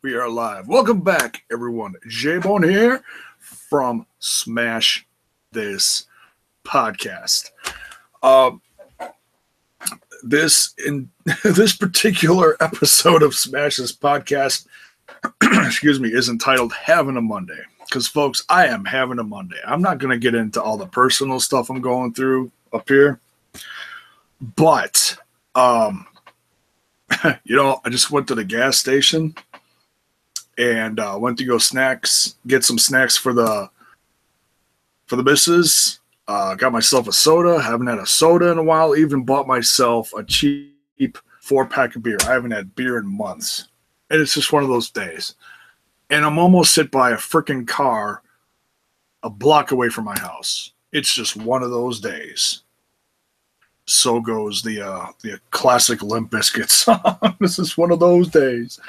We are live. Welcome back, everyone. J-Bone here from Smash This Podcast. This particular episode of Smash This Podcast, excuse me, is entitled Having a Monday. Because, folks, I am having a Monday. I'm not going to get into all the personal stuff I'm going through up here. But, I just went to the gas station and went to go get some snacks for the missus. Got myself a soda. Haven't had a soda in a while. Even bought myself a cheap 4-pack of beer. I haven't had beer in months. And it's just one of those days. And I'm almost hit by a freaking car a block away from my house. It's just one of those days. So goes the classic Limp Bizkit song. This is one of those days.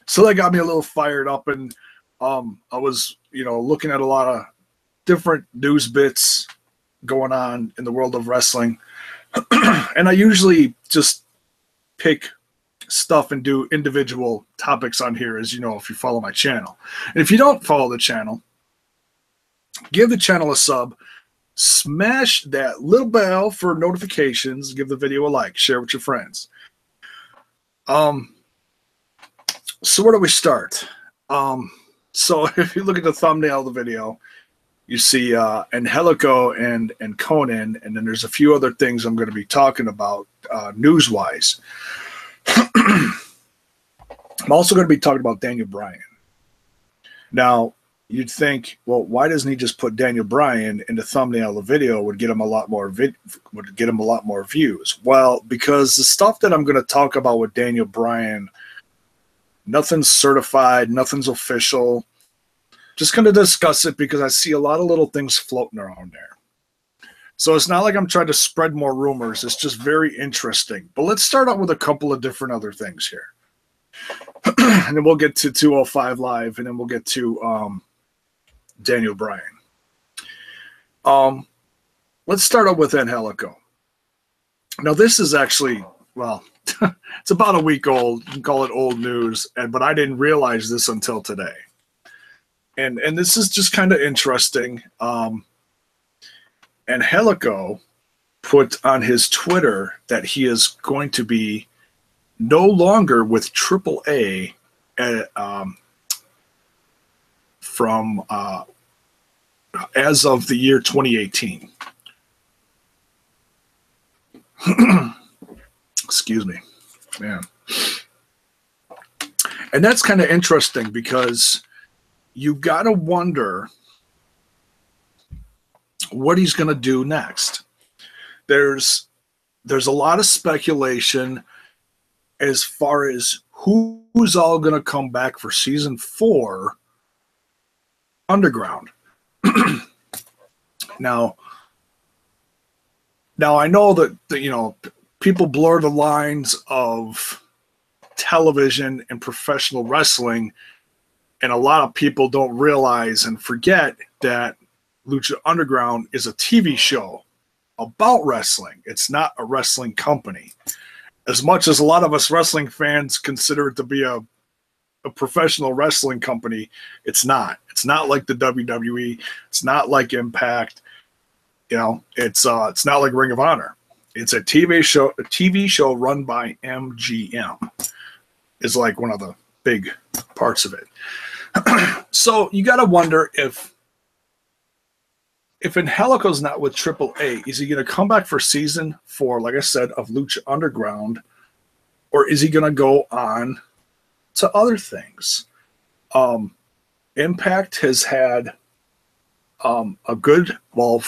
So that got me a little fired up, and I was, looking at a lot of different news bits going on in the world of wrestling. And I usually just pick stuff and do individual topics on here, as you know, if you follow my channel. And if you don't follow the channel, give the channel a sub. Smash that little bell for notifications. Give the video a like. Share with your friends. So where do we start? So if you look at the thumbnail of the video, you see Angelico and Conan, and then there's a few other things I'm going to be talking about news-wise. I'm also going to be talking about Daniel Bryan. Now, you'd think, well, why doesn't he just put Daniel Bryan in the thumbnail of the video? Would get him a lot more views. Well, because the stuff that I'm going to talk about with Daniel Bryan, nothing's certified, nothing's official. Just going to discuss it because I see a lot of little things floating around there. So it's not like I'm trying to spread more rumors. It's just very interesting. But let's start out with a couple of different other things here. And then we'll get to 205 Live, and then we'll get to Daniel Bryan. Let's start out with Angelico. Now, this is actually, well, it's about a week old. You can call it old news, but I didn't realize this until today. And this is just kind of interesting. Angelico put on his Twitter that he is going to be no longer with AAA from as of the year 2018. Excuse me, man. And that's kind of interesting because you got to wonder what he's going to do next. There's a lot of speculation as far as who's all going to come back for season 4 Underground. Now I know that people blur the lines of television and professional wrestling, and a lot of people don't realize and forget that Lucha Underground is a TV show about wrestling. It's not a wrestling company. As much as a lot of us wrestling fans consider it to be a professional wrestling company, it's not. It's not like the WWE. It's not like Impact. It's not like Ring of Honor. It's a TV show. A TV show run by MGM is like one of the big parts of it. So you got to wonder if Angelico's not with AAA, is he going to come back for season 4, like I said, of Lucha Underground, or is he going to go on to other things? Impact has had from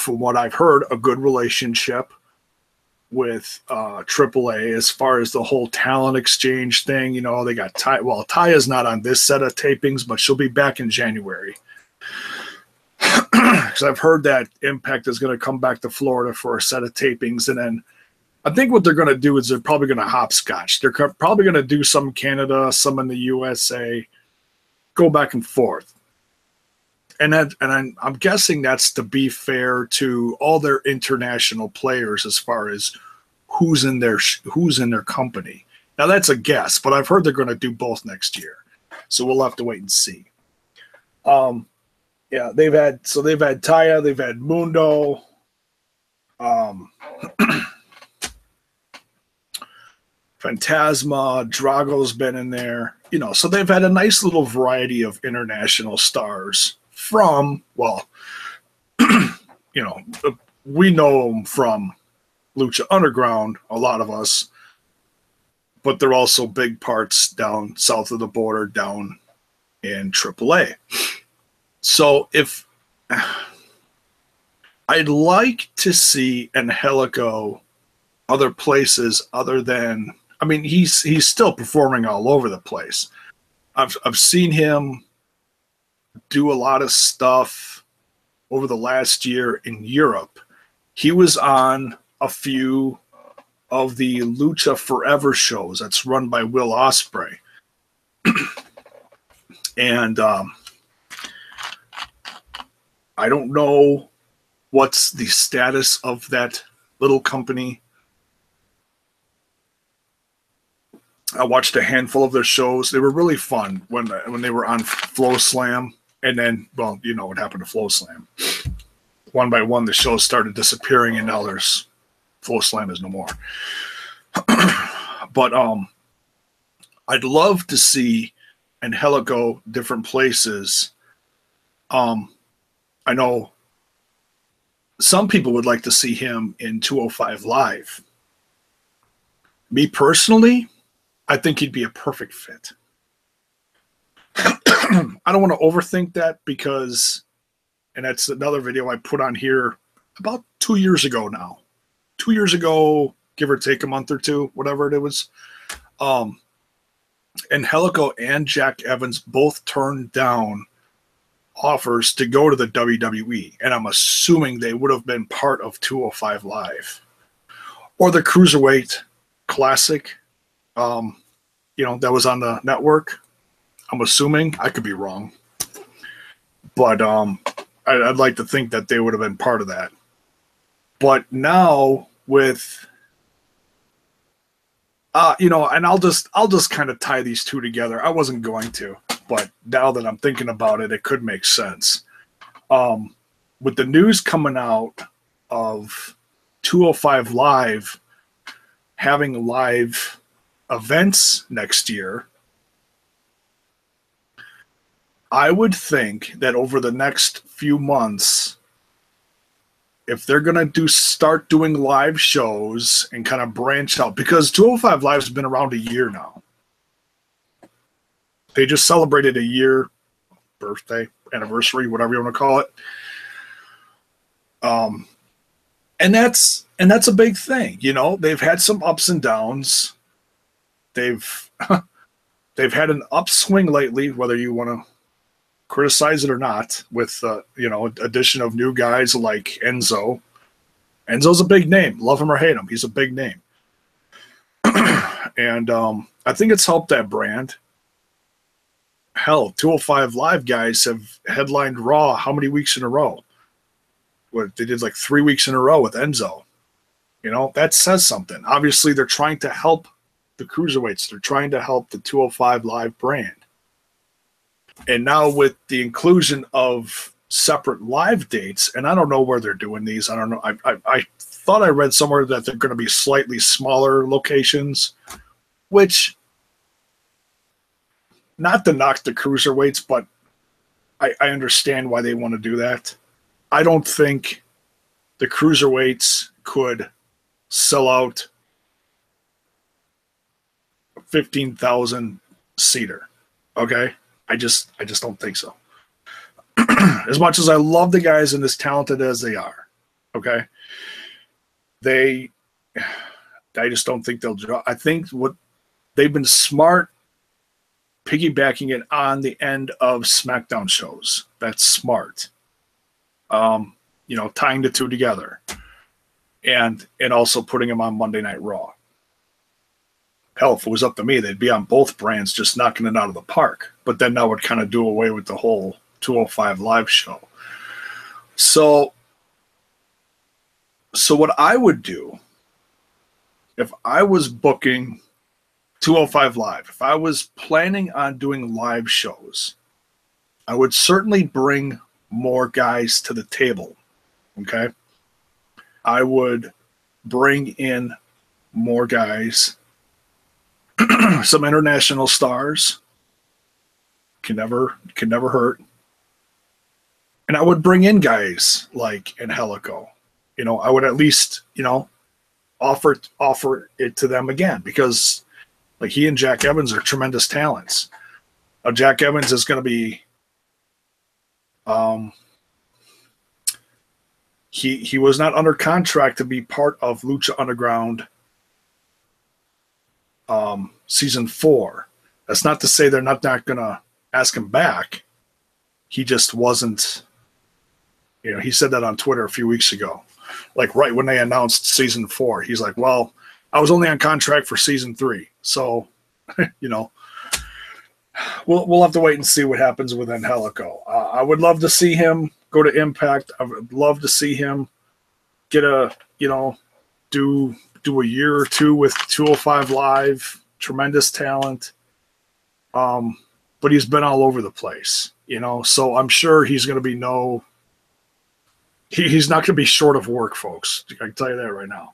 what I've heard, a good relationship with AAA as far as the whole talent exchange thing. They got Ty. Well, Taya's not on this set of tapings, but she'll be back in January. Because I've heard that Impact is going to come back to Florida for a set of tapings, and then I think what they're going to do is they're probably going to hopscotch. They're probably going to do some in Canada, some in the USA, go back and forth. And I'm guessing that's to be fair to all their international players as far as who's in their company. Now that's a guess, but I've heard they're going to do both next year, so we'll have to wait and see. Yeah, they've had Taya, they've had Mundo, Phantasma, Drago's been in there, so they've had a nice little variety of international stars from, well, we know them from Lucha Underground, a lot of us, but they're also big parts down south of the border, down in AAA. So if I'd like to see Angelico other places other than, I mean, he's still performing all over the place. I've seen him do a lot of stuff over the last year in Europe. He was on a few of the Lucha Forever shows that's run by Will Ospreay. And I don't know what's the status of that little company. I watched a handful of their shows. They were really fun when they were on Flow Slam. And then, well, you know what happened to Flow Slam. One by one, the shows started disappearing, and now there's Flow Slam is no more. But I'd love to see Angelico different places. I know some people would like to see him in 205 Live. Me personally, I think he'd be a perfect fit. I don't want to overthink that because, and that's another video I put on here about 2 years ago now. 2 years ago, give or take a month or two, whatever it was. Angelico and Jack Evans both turned down offers to go to the WWE, and I'm assuming they would have been part of 205 Live or the Cruiserweight Classic, that was on the network. I'm assuming. I could be wrong, but I'd like to think that they would have been part of that. But now with and I'll just kind of tie these two together. I wasn't going to, but now that I'm thinking about it, it could make sense. With the news coming out of 205 Live having live events next year, I would think that over the next few months, if they're going to start doing live shows and kind of branch out, because 205 Live has been around a year now. They just celebrated a year, birthday, anniversary, whatever you want to call it. And that's a big thing. They've had some ups and downs. They've had an upswing lately, whether you want to criticize it or not, with addition of new guys like Enzo. Enzo's a big name. Love him or hate him, he's a big name. And I think it's helped that brand. Hell, 205 Live guys have headlined Raw how many weeks in a row? They did like 3 weeks in a row with Enzo. That says something. Obviously, they're trying to help the cruiserweights. They're trying to help the 205 Live brand. And now with the inclusion of separate live dates, and I don't know where they're doing these. I don't know. I thought I read somewhere that they're going to be slightly smaller locations, which, not to knock the cruiserweights, but I understand why they want to do that. I don't think the cruiserweights could sell out a 15,000 seater. Okay? I just don't think so. As much as I love the guys and as talented as they are, okay, I just don't think they'll draw. I think what they've been smart piggybacking it on the end of SmackDown shows. That's smart. Tying the two together, and also putting them on Monday Night Raw. Hell, if it was up to me, they'd be on both brands, just knocking it out of the park. But then that would kind of do away with the whole 205 Live show. So what I would do if I was booking 205 Live. If I was planning on doing live shows, I would certainly bring more guys to the table. Okay. I would bring in more guys, some international stars. Can never hurt. And I would bring in guys like Angelico. I would at least, offer it to them again, because like he and Jack Evans are tremendous talents. Jack Evans is going to be he was not under contract to be part of Lucha Underground season 4. That's not to say they're not going to ask him back. He just wasn't, he said that on Twitter a few weeks ago. Like right when they announced season 4, he's like, well, I was only on contract for season 3. So, we'll have to wait and see what happens with Angelico. I would love to see him go to Impact. I would love to see him get do a year or two with 205 Live. Tremendous talent. But he's been all over the place, so I'm sure he's going to be he's not going to be short of work, folks. I can tell you that right now.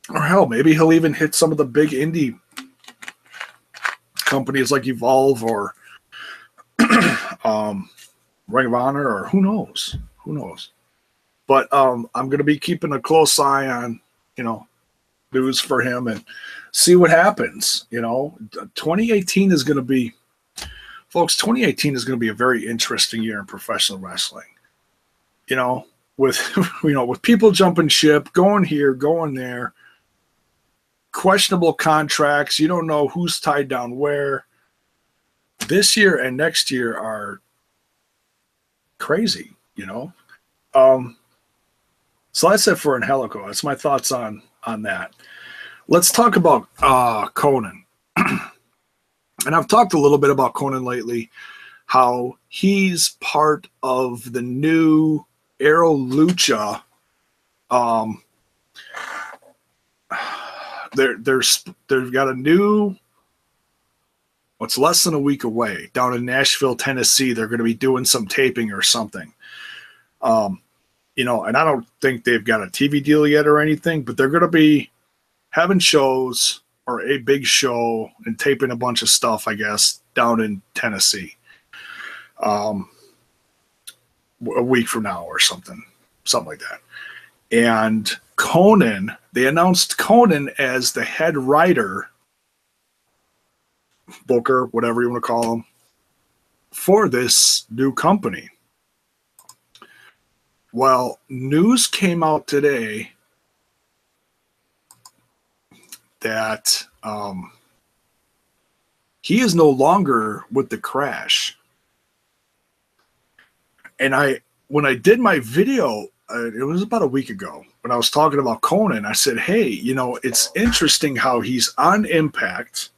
Or hell, maybe he'll even hit some of the big indie companies like Evolve or Ring of Honor, or who knows? But I'm going to be keeping a close eye on, news for him and see what happens. 2018 is going to be, folks, 2018 is going to be a very interesting year in professional wrestling. With people jumping ship, going here, going there, questionable contracts. You don't know who's tied down where. This year and next year are crazy, So that's it for Angelico. That's my thoughts on that. Let's talk about Conan. And I've talked a little bit about Conan lately, how he's part of the new Aero Lucha. They've got a new, what's less than a week away, down in Nashville, Tennessee. They're going to be doing some taping or something. And I don't think they've got a TV deal yet or anything, but they're going to be having shows or a big show and taping a bunch of stuff, I guess, down in Tennessee. A week from now or something like that. And Conan, they announced Conan as the head writer, booker, whatever you want to call him, for this new company. Well, news came out today that he is no longer with the Crash. And when I did my video, it was about a week ago, when I was talking about Conan, I said, hey, it's interesting how he's on Impact.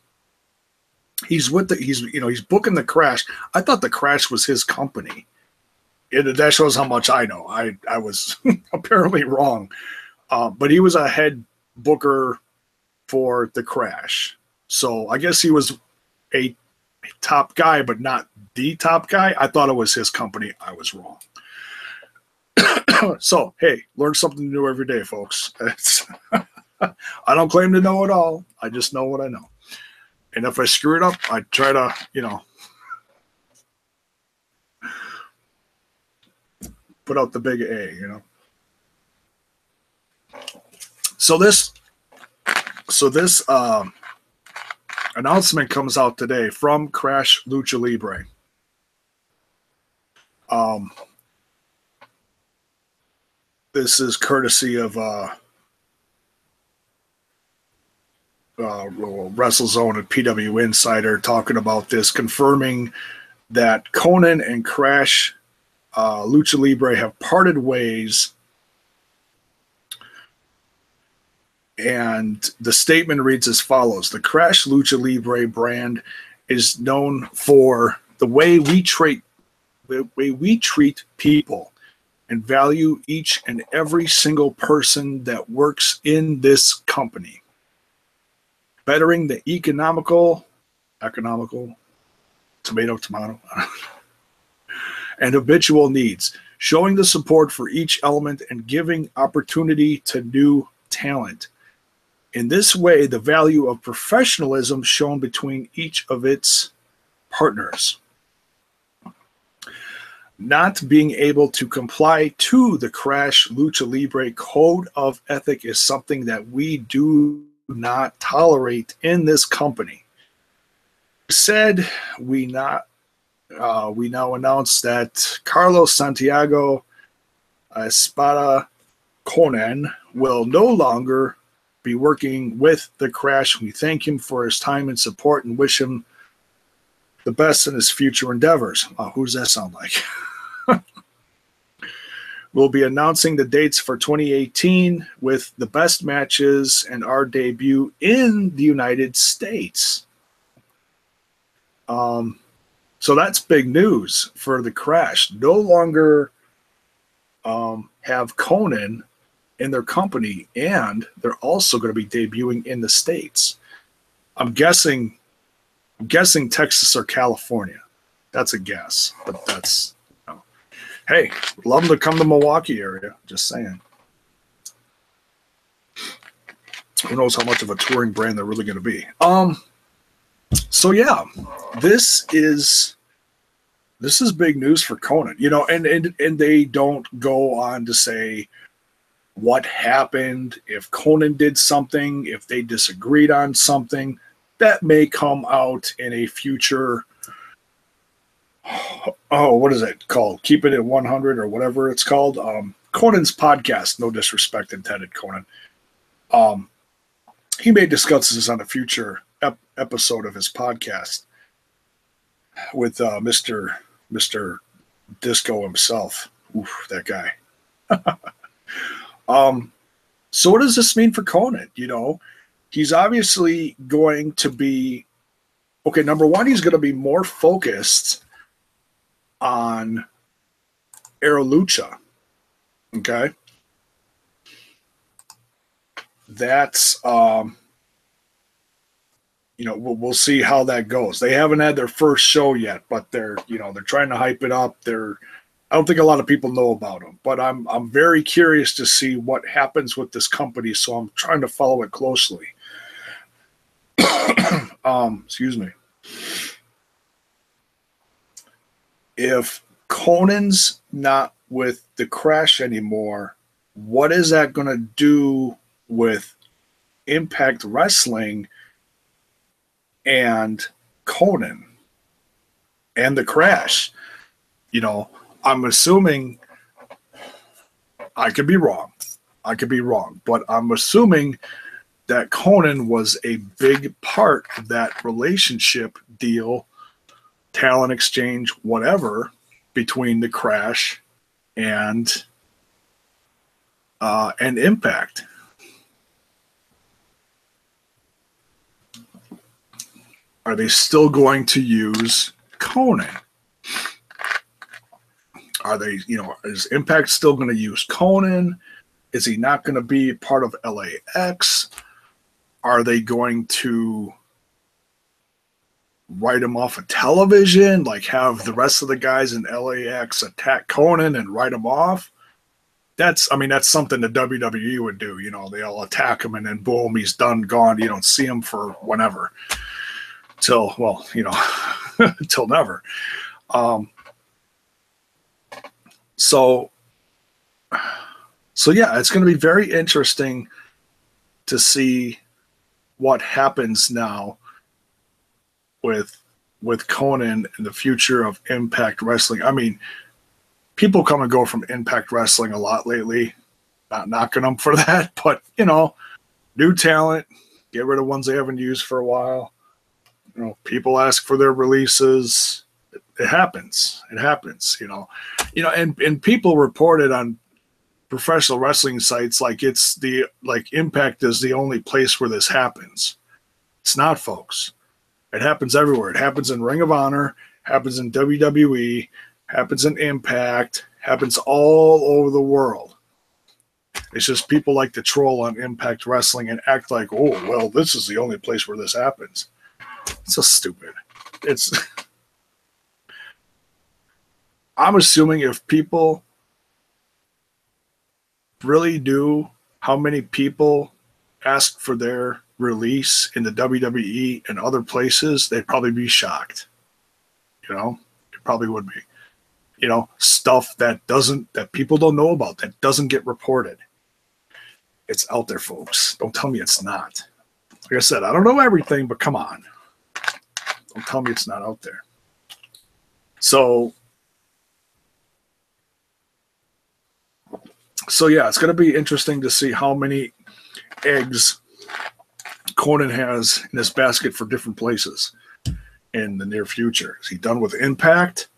He's booking the Crash. I thought the Crash was his company. That shows how much I know. I was apparently wrong. But he was a head booker for the Crash. So I guess he was a top guy, but not the top guy. I thought it was his company. I was wrong. So, hey, learn something new every day, folks. I don't claim to know it all. I just know what I know. And if I screw it up, I try to, put out the big A, So this announcement comes out today from Crash Lucha Libre. This is courtesy of WrestleZone and PW Insider talking about this, confirming that Conan and Crash Lucha Libre have parted ways. And the statement reads as follows: the Crash Lucha Libre brand is known for the way we treat people and value each and every single person that works in this company. bettering the economical, tomato, and habitual needs, showing the support for each element and giving opportunity to new talent. In this way, the value of professionalism shown between each of its partners. Not being able to comply to the Crash Lucha Libre code of ethic is something that we do not tolerate in this company. Said we now announce that Carlos Santiago Espada Conan will no longer be working with the Crash. We thank him for his time and support and wish him the best in his future endeavors. Oh, who does that sound like? We'll be announcing the dates for 2018 with the best matches and our debut in the United States. So that's big news for the Crash. No longer have Conan in their company, and they're also going to be debuting in the States. I'm guessing Texas or California. That's a guess, but that's, you know. Hey, love them to come to Milwaukee area. Just saying. Who knows how much of a touring brand they're really going to be. So yeah, this is big news for Conan, you know, and they don't go on to say what happened, if Conan did something, if they disagreed on something. That may come out in a future, what is it called? Keep It at 100 or whatever it's called. Conan's podcast, no disrespect intended, Conan. He may discuss this on a future episode of his podcast with Mr. Disco himself. Oof, that guy. So what does this mean for Conan? You know, he's obviously going to be, okay, number one, he's going to be more focused on Aero Lucha. Okay. That's, you know, we'll see how that goes. They haven't had their first show yet, but they're trying to hype it up. I don't think a lot of people know about them, but I'm very curious to see what happens with this company. So I'm trying to follow it closely. Excuse me. If Conan's not with the Crash anymore, what is that going to do with Impact Wrestling and Conan and the Crash? You know, I'm assuming, I could be wrong, but I'm assuming that Conan was a big part of that relationship deal, talent exchange, whatever, between the Crash and Impact. Are they still going to use Conan? Are they, you know, is Impact still going to use Conan? Is he not going to be part of LAX? Are they going to write him off of television? Like have the rest of the guys in LAX attack Conan and write him off? That's something the WWE would do. You know, they'll attack him and then boom, he's done, gone. You don't see him for whenever. Till never. So yeah, it's going to be very interesting to see what happens now with Conan and the future of Impact Wrestling. I mean, people come and go from Impact Wrestling a lot lately. Not knocking them for that, but you know, new talent, get rid of ones they haven't used for a while. You know, people ask for their releases. It happens. You know, and people reported on professional wrestling sites like Impact is the only place where this happens. It's not, folks. It happens everywhere. It happens in Ring of Honor, happens in WWE, happens in Impact, happens all over the world. It's just people like to troll on Impact Wrestling and act like, oh, well, this is the only place where this happens. It's so stupid. I'm assuming if people really knew how many people asked for their release in the WWE and other places, they'd probably be shocked. You know, it probably would be. You know, stuff that people don't know about, that doesn't get reported. It's out there, folks. Don't tell me it's not. Like I said, I don't know everything, but come on. Don't tell me it's not out there. So yeah, it's going to be interesting to see how many eggs Conan has in his basket for different places in the near future. Is he done with Impact?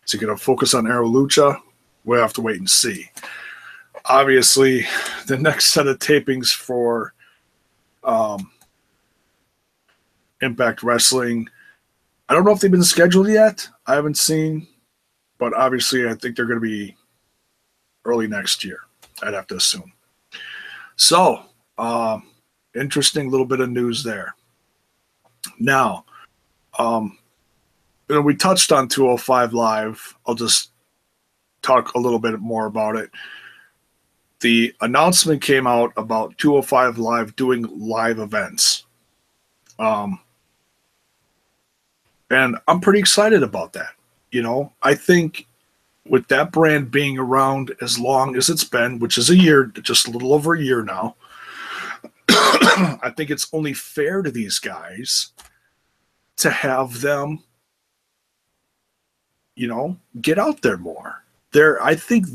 Is he going to focus on Aero Lucha? We'll have to wait and see. Obviously, the next set of tapings for Impact Wrestling, I don't know if they've been scheduled yet. I haven't seen, but obviously I think they're going to be early next year, I'd have to assume. So, interesting little bit of news there. Now, we touched on 205 Live. I'll just talk a little bit more about it. The announcement came out about 205 Live doing live events. And I'm pretty excited about that. You know, I think with that brand being around as long as it's been, which is a year, just a little over a year now, I think it's only fair to these guys to have them, you know, get out there more. Think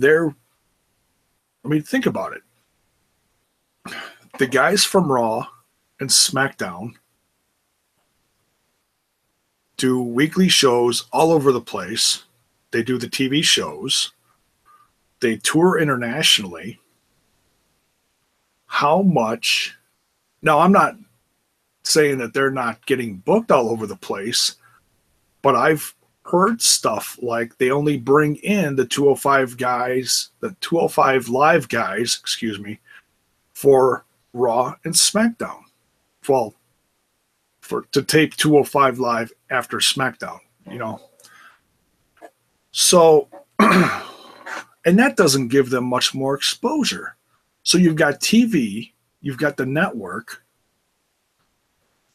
about it. The guys from Raw and SmackDown do weekly shows all over the place. They do the TV shows. They tour internationally. How much? Now, I'm not saying that they're not getting booked all over the place, but I've heard stuff like they only bring in the 205 guys, the 205 Live guys, excuse me, for Raw and SmackDown. Well, to tape 205 Live after SmackDown, you know. So, and that doesn't give them much more exposure. So you've got TV, you've got the network,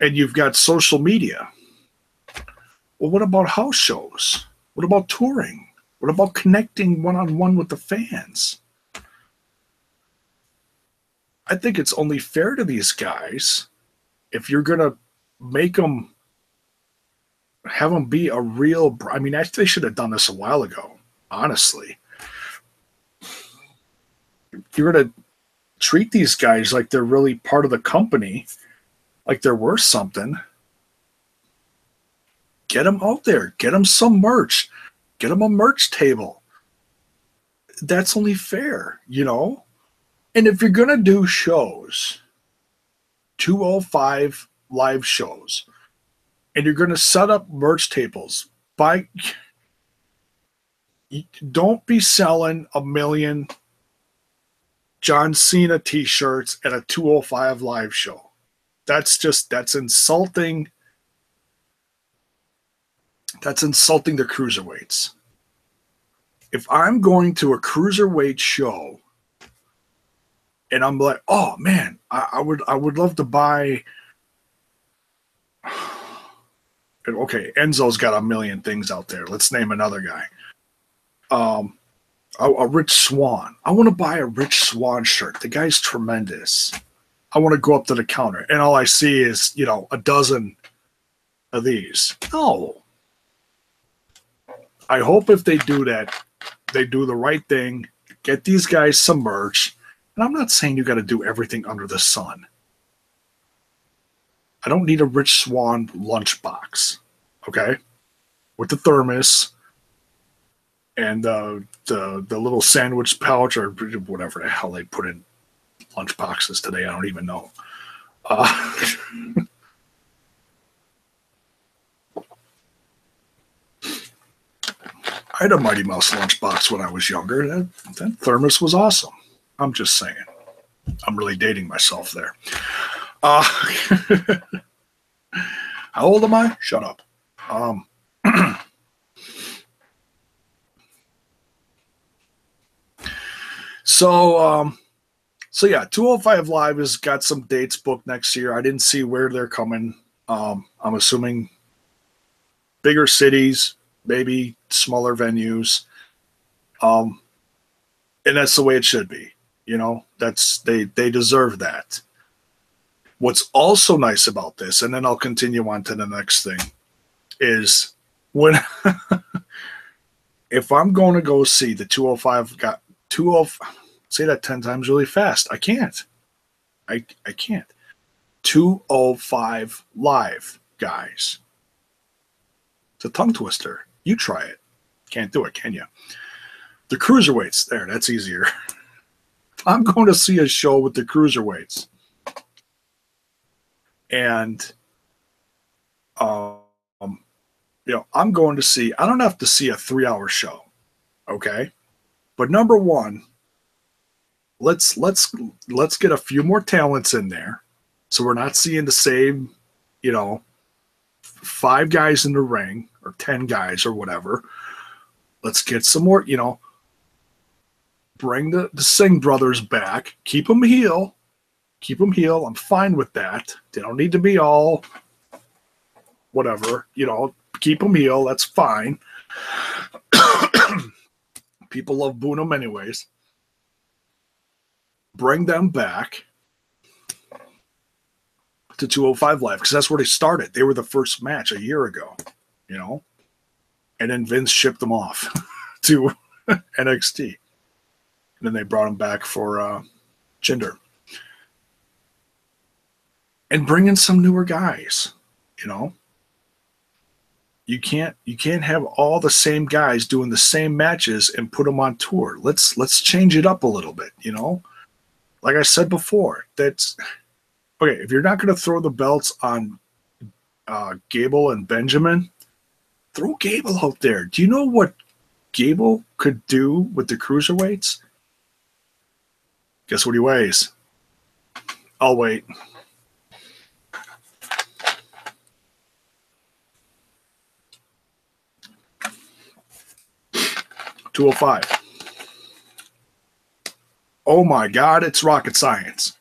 and you've got social media. Well, what about house shows? What about touring? What about connecting one-on-one with the fans? I think it's only fair to these guys if you're going to have them be a real. I mean, they should have done this a while ago, honestly. You're going to treat these guys like they're really part of the company, like they're worth something. Get them out there. Get them some merch. Get them a merch table. That's only fair, you know? And if you're going to do shows, 205 Live shows, and you're going to set up merch tables, don't be selling 1 million John Cena t-shirts at a 205 Live show. That's insulting. That's insulting the cruiserweights. If I'm going to a cruiserweight show and I'm like, oh man, I would love to buy. Okay, Enzo's got 1 million things out there. Let's name another guy. A Rich Swann. I want to buy a Rich Swann shirt. The guy's tremendous. I want to go up to the counter, and all I see is, you know, a dozen of these. No. I hope if they do that, they do the right thing, get these guys some merch. And I'm not saying you got to do everything under the sun. I don't need a Rich Swann lunchbox, okay, with the thermos and the little sandwich pouch or whatever the hell they put in lunch boxes today. I don't even know. I had a Mighty Mouse lunchbox when I was younger. That thermos was awesome. I'm just saying. I'm really dating myself there. How old am I? Shut up. So yeah, 205 Live has got some dates booked next year. I didn't see where they're coming. I'm assuming bigger cities, maybe smaller venues. And that's the way it should be. You know, they deserve that. What's also nice about this, and then I'll continue on to the next thing, is when if I'm going to go see the 205 got 205, say that 10 times really fast. I can't. I can't. 205 Live, guys. It's a tongue twister. You try it. Can't do it, can you? The Cruiserweights. There, that's easier. I'm going to see a show with the Cruiserweights. And, you know, I'm going to see, I don't have to see a 3-hour show. Okay. But number one, let's get a few more talents in there. So we're not seeing the same, you know, 5 guys in the ring or 10 guys or whatever. Let's get some more, you know, bring the Singh brothers back. Keep them heel. Keep them heel. I'm fine with that. They don't need to be all whatever, you know, keep them heel. That's fine. People love booing them anyways. Bring them back to 205 Live because that's where they started. They were the first match a year ago, you know, and then Vince shipped them off to NXT. And then they brought him back for Jinder. And bring in some newer guys, you know. You can't have all the same guys doing the same matches and put them on tour. Let's change it up a little bit, you know. Like I said before, that's okay. If you're not going to throw the belts on Gable and Benjamin, throw Gable out there. Do you know what Gable could do with the Cruiserweights? Guess what he weighs? I'll wait. $205. Oh my God, it's rocket science.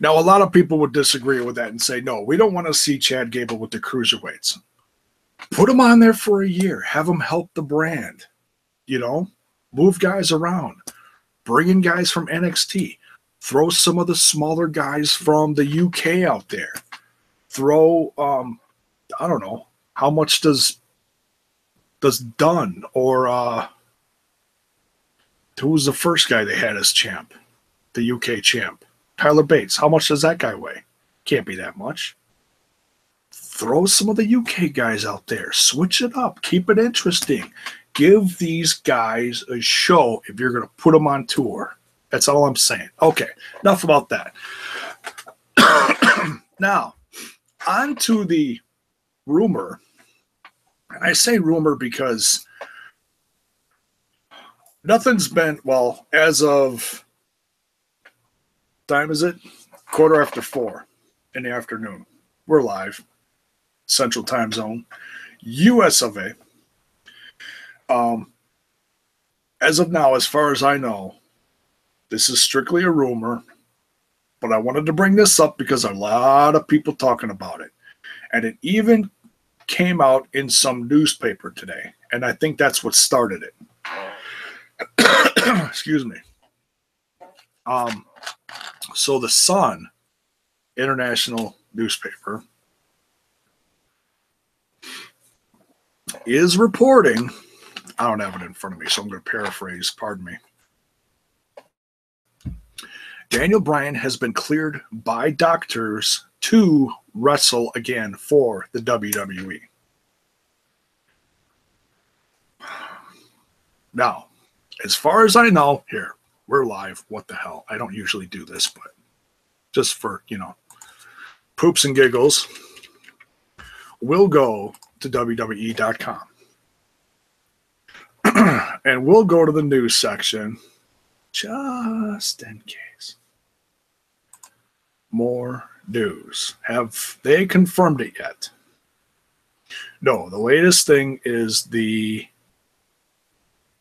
Now, a lot of people would disagree with that and say, no, we don't want to see Chad Gable with the Cruiserweights. Put him on there for a year. Have him help the brand. You know, move guys around. Bring in guys from NXT. Throw some of the smaller guys from the UK out there. Throw, I don't know, how much does Dunn or who was the first guy they had as champ? The UK champ. Tyler Bates. How much does that guy weigh? Can't be that much. Throw some of the UK guys out there. Switch it up. Keep it interesting. Give these guys a show if you're going to put them on tour. That's all I'm saying. Okay, enough about that. Now, on to the rumor. I say rumor because nothing's been, well, as of, time is it? 4:15 in the afternoon. We're live. Central Time Zone. US of A. As of now, as far as I know, this is strictly a rumor, but I wanted to bring this up because a lot of people talking about it. And it even came out in some newspaper today, and I think that's what started it. Excuse me. So the Sun International newspaper is reporting, I don't have it in front of me, so I'm going to paraphrase, pardon me. Daniel Bryan has been cleared by doctors to wrestle again for the WWE. Now, as far as I know, here, we're live. What the hell? I don't usually do this, but just for, you know, poops and giggles, we'll go to WWE.com. And we'll go to the news section just in case. More news. Have they confirmed it yet? No, the latest thing is the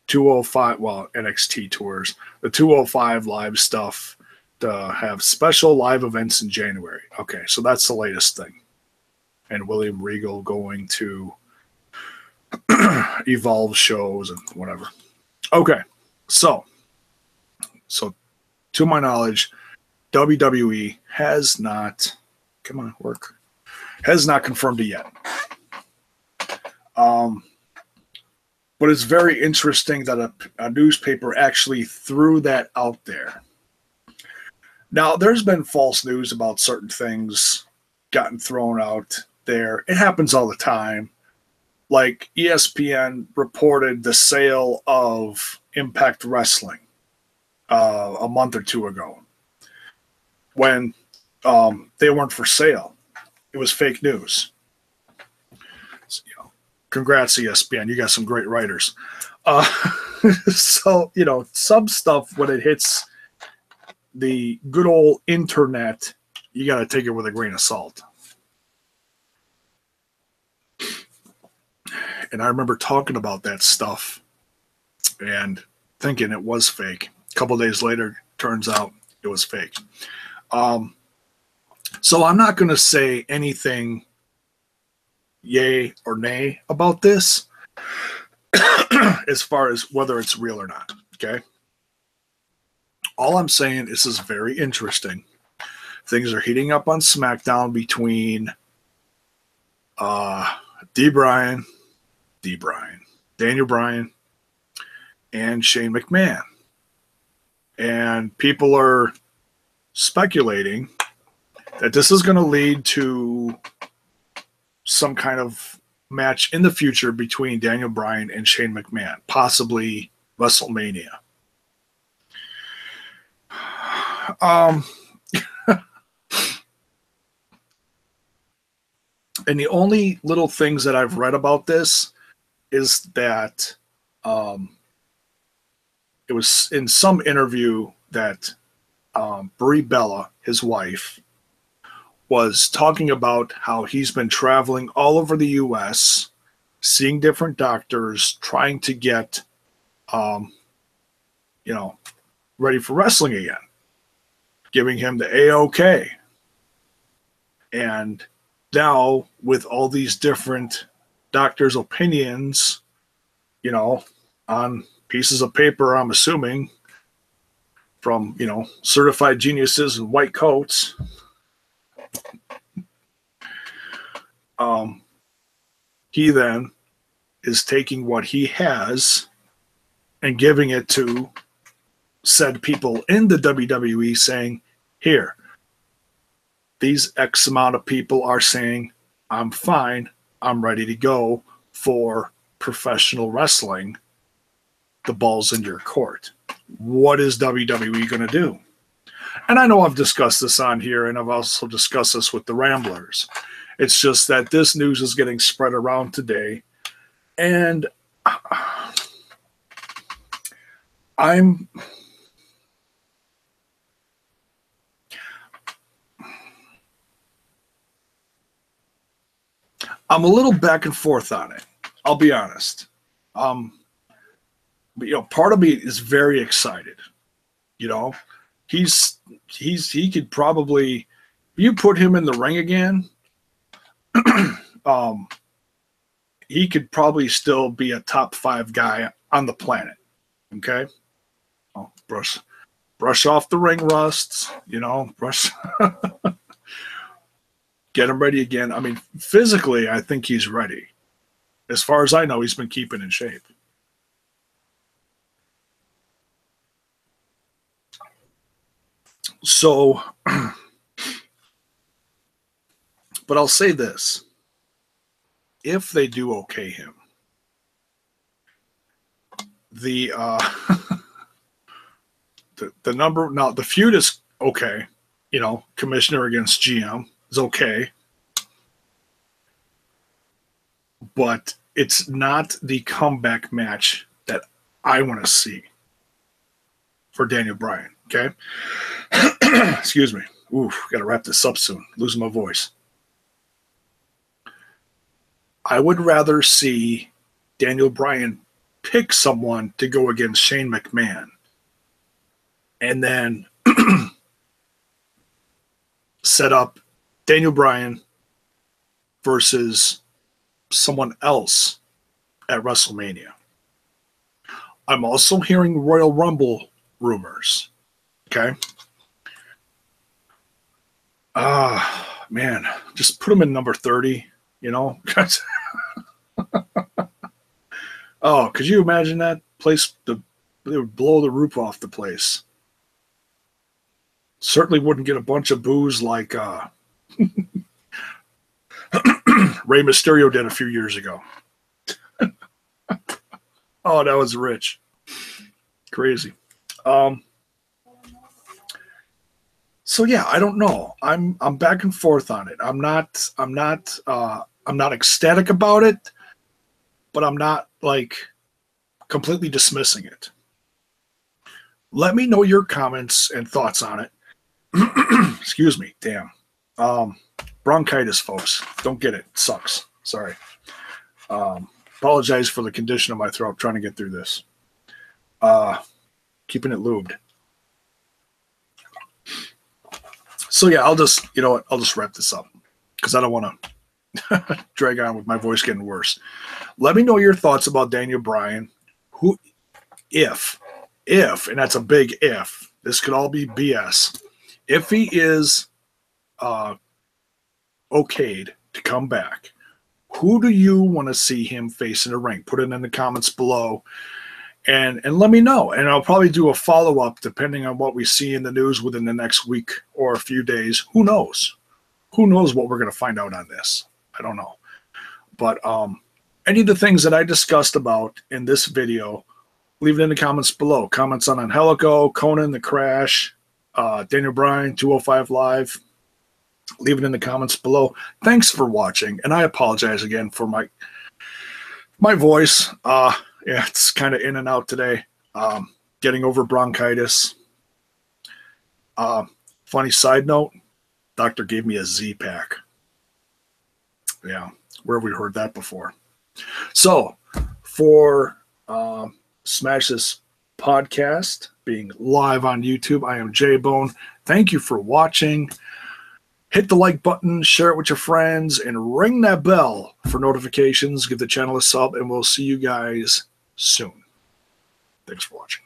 205, well, NXT tours, the 205 live stuff to have special live events in January. Okay, so that's the latest thing. And William Regal going to Evolve shows and whatever. Okay, so to my knowledge, WWE has not, come on, work, has not confirmed it yet. But it's very interesting that a newspaper actually threw that out there. Now, there's been false news about certain things gotten thrown out there. It happens all the time. Like ESPN reported the sale of Impact Wrestling a month or two ago when they weren't for sale. It was fake news. So, congrats, ESPN. You got some great writers. So, some stuff, when it hits the good old internet, you got to take it with a grain of salt. And I remember talking about that stuff and thinking it was fake. A couple of days later, turns out it was fake. So I'm not going to say anything yay or nay about this as far as whether it's real or not. Okay. All I'm saying is this is very interesting. Things are heating up on SmackDown between Daniel Bryan, and Shane McMahon. And people are speculating that this is going to lead to some kind of match in the future between Daniel Bryan and Shane McMahon, possibly WrestleMania. And the only little things that I've read about this is that it was in some interview that Brie Bella, his wife, was talking about how he's been traveling all over the U.S., seeing different doctors, trying to get, ready for wrestling again, giving him the A-OK. And now, with all these different doctors' opinions, on pieces of paper, I'm assuming, from, certified geniuses in white coats, he then is taking what he has and giving it to said people in the WWE, saying, here, these X amount of people are saying, I'm fine, I'm ready to go for professional wrestling. The ball's in your court. What is WWE going to do? And I know I've discussed this on here, and I've also discussed this with the Ramblers. It's just that this news is getting spread around today, and I'm a little back and forth on it. I'll be honest. But part of me is very excited. He could probably, if you put him in the ring again, he could probably still be a top 5 guy on the planet. Okay, brush off the ring rusts. Brush. Get him ready again. I mean, physically, I think he's ready. As far as I know, he's been keeping in shape. So, but I'll say this. If they do okay him, the number, now the feud is okay. Commissioner against GM is okay. But it's not the comeback match that I want to see for Daniel Bryan. Okay. Excuse me. Oof, got to wrap this up soon. Losing my voice. I would rather see Daniel Bryan pick someone to go against Shane McMahon and then set up Daniel Bryan versus someone else at WrestleMania. I'm also hearing Royal Rumble rumors. Okay. Man, just put him in number 30, you know? Oh, could you imagine that place? They would blow the roof off the place. Certainly wouldn't get a bunch of boos like Rey Mysterio did a few years ago. Oh, that was rich. Crazy. So yeah, I don't know. I'm back and forth on it. I'm not ecstatic about it, but I'm not like completely dismissing it. Let me know your comments and thoughts on it. Excuse me. Damn. Bronchitis, folks. Don't get it. It sucks. Sorry. Apologize for the condition of my throat. Trying to get through this. Keeping it lubed. So yeah, I'll just wrap this up because I don't want to drag on with my voice getting worse. Let me know your thoughts about Daniel Bryan. Who, if, and that's a big if, this could all be BS. If he is okayed to come back, who do you want to see him face in the ring? Put it in the comments below. And let me know. And I'll probably do a follow-up depending on what we see in the news within the next week or a few days. Who knows? Who knows what we're going to find out on this? I don't know. But any of the things that I discussed about in this video, leave it in the comments below. Comments on Angelico, Conan, The Crash, Daniel Bryan, 205 Live. Leave it in the comments below. Thanks for watching. And I apologize again for my voice. Yeah, it's kind of in and out today. Getting over bronchitis. Funny side note, doctor gave me a Z-Pack. Yeah, where have we heard that before? So, for Smash This Podcast being live on YouTube, I am J-Bone. Thank you for watching. Hit the like button, share it with your friends, and ring that bell for notifications. Give the channel a sub, and we'll see you guys soon. Thanks for watching.